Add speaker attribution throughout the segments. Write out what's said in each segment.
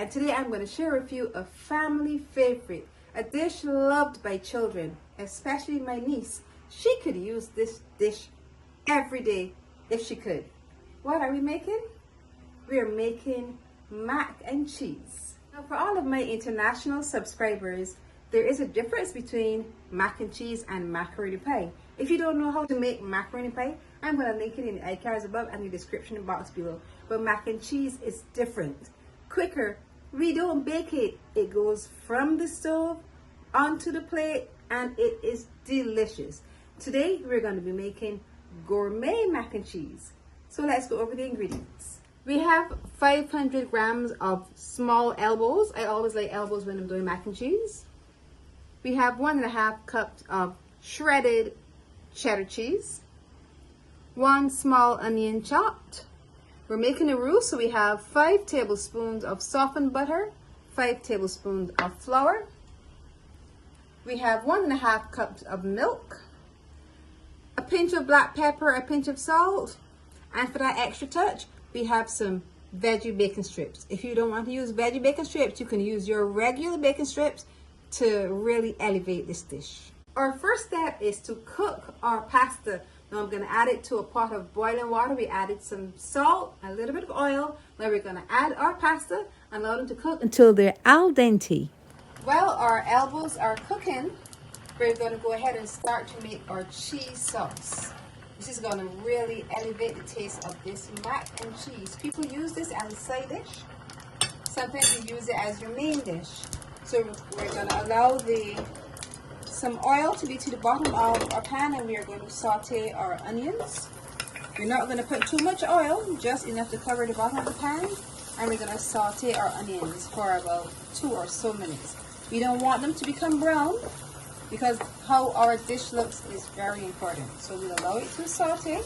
Speaker 1: and today I'm going to share with you a family favorite, a dish loved by children, especially my niece. She could use this dish every day if she could. What are we making? We are making mac and cheese. Now, for all of my international subscribers, there is a difference between mac and cheese and macaroni pie. If you don't know how to make macaroni pie, I'm going to link it in the iCards above and the description box below. But mac and cheese is different, quicker. We don't bake it. It goes from the stove onto the plate and it is delicious. Today we're going to be making gourmet mac and cheese. So let's go over the ingredients. We have 500 grams of small elbows. I always like elbows when I'm doing mac and cheese. We have 1.5 cups of shredded cheddar cheese. 1 small onion chopped. We're making a roux, so we have 5 tablespoons of softened butter, 5 tablespoons of flour. We have 1.5 cups of milk, a pinch of black pepper, a pinch of salt, and for that extra touch, we have some veggie bacon strips. If you don't want to use veggie bacon strips, you can use your regular bacon strips to really elevate this dish. Our first step is to cook our pasta. Now I'm going to add it to a pot of boiling water. We added some salt, a little bit of oil. Now we're going to add our pasta and allow them to cook until they're al dente. While our elbows are cooking, we're going to go ahead and start to make our cheese sauce. This is going to really elevate the taste of this mac and cheese. People use this as a side dish. Sometimes you use it as your main dish. So we're going to allow some oil to be to the bottom of our pan, and we are going to saute our onions. We're not going to put too much oil, just enough to cover the bottom of the pan, and we're going to saute our onions for about 2 or so minutes. We don't want them to become brown because how our dish looks is very important. So we'll allow it to saute.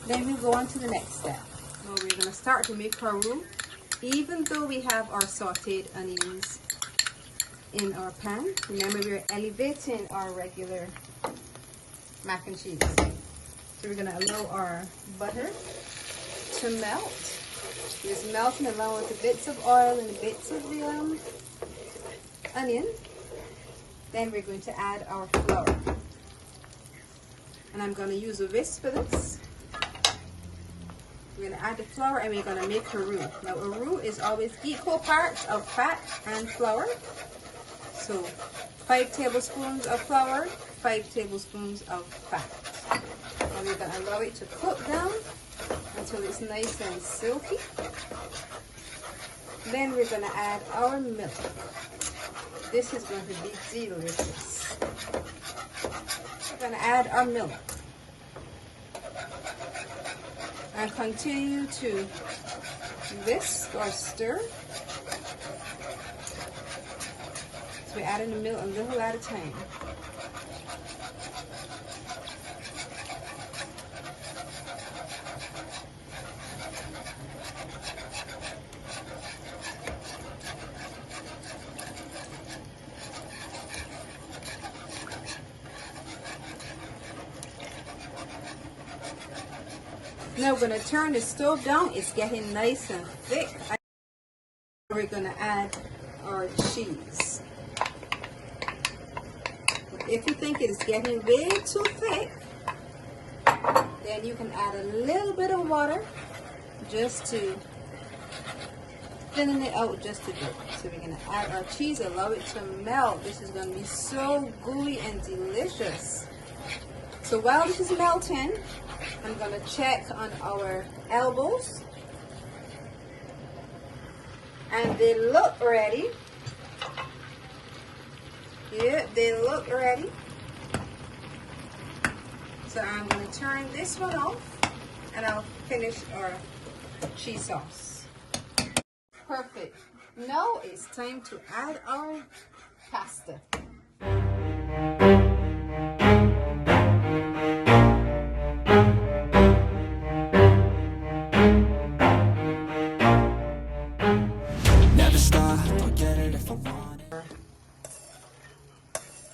Speaker 1: Then we'll go on to the next step. Now we're going to start to make our roux. Even though we have our sauteed onions in our pan, remember we're elevating our regular mac and cheese. So we're going to allow our butter to melt. It's melting along with the bits of oil and the bits of the onion. Then we're going to add our flour. And I'm going to use a whisk for this. We're going to add the flour and we're going to make a roux. Now a roux is always equal parts of fat and flour. So 5 tablespoons of flour, 5 tablespoons of fat. And we're going to allow it to cook down until it's nice and silky. Then we're going to add our milk. This is going to be delicious. We're going to add our milk. And continue to whisk or stir. So we're adding the milk a little at a time. Now we're going to turn the stove down. It's getting nice and thick. We're going to add our cheese. If you think it is getting way too thick, then you can add a little bit of water just to thin it out just a bit. So we're going to add our cheese, allow it to melt. This is going to be so gooey and delicious. So while this is melting, I'm going to check on our elbows. And they look ready. Yeah, they look ready. So I'm going to turn this one off and I'll finish our cheese sauce. Perfect. Now it's time to add our pasta.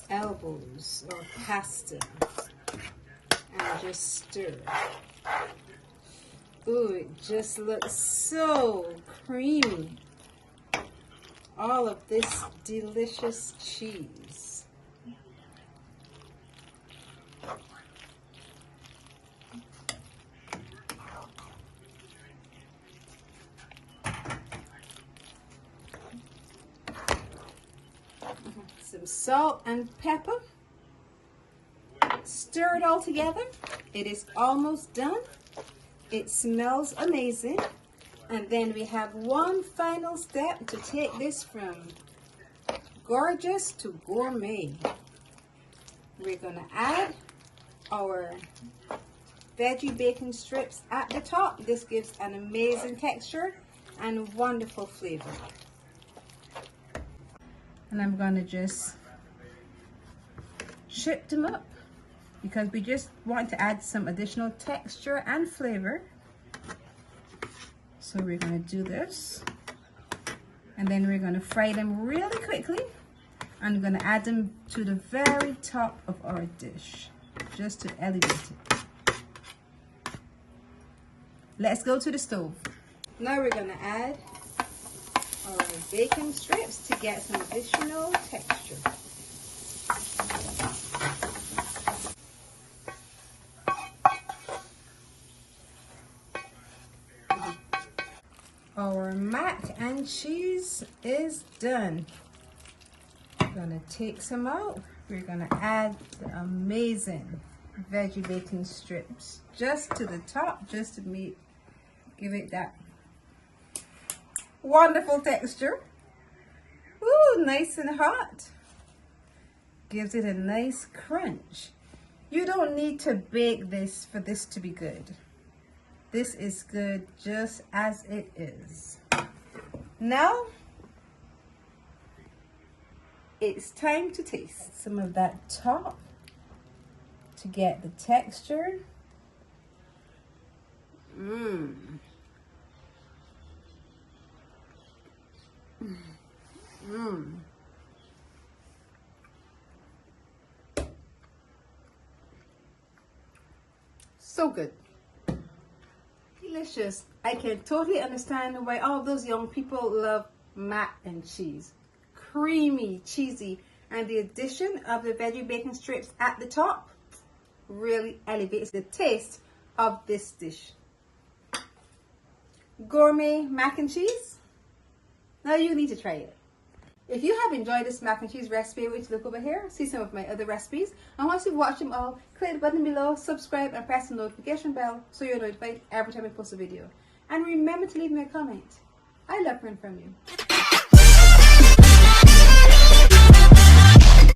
Speaker 1: Elbows or pasta and just stir. Ooh, it just looks so creamy. all of this delicious cheese. Some salt and pepper. Stir it all together. It is almost done. It smells amazing. And then we have one final step to take this from gorgeous to gourmet. We're going to add our veggie bacon strips at the top. This gives an amazing texture and wonderful flavor. And I'm going to just shape them up because we just want to add some additional texture and flavor. So we're going to do this, and then we're going to fry them really quickly. I'm going to add them to the very top of our dish just to elevate it. Let's go to the stove. Now we're going to add our bacon strips to get some additional texture. Our mac and cheese is done. We're gonna take some out. We're gonna add the amazing veggie bacon strips just to the top, just to give it that wonderful texture. Ooh, nice and hot. Gives it a nice crunch. You don't need to bake this for this to be good. This is good just as it is. Now, it's time to taste some of that top to get the texture. So good. Delicious. I can totally understand why all those young people love mac and cheese. Creamy, cheesy, and the addition of the veggie bacon strips at the top really elevates the taste of this dish. Gourmet mac and cheese. Now you need to try it. If you have enjoyed this mac and cheese recipe, wait to look over here, see some of my other recipes. And once you've watched them all, click the button below, subscribe, and press the notification bell so you're notified every time I post a video. And remember to leave me a comment. I love hearing from you.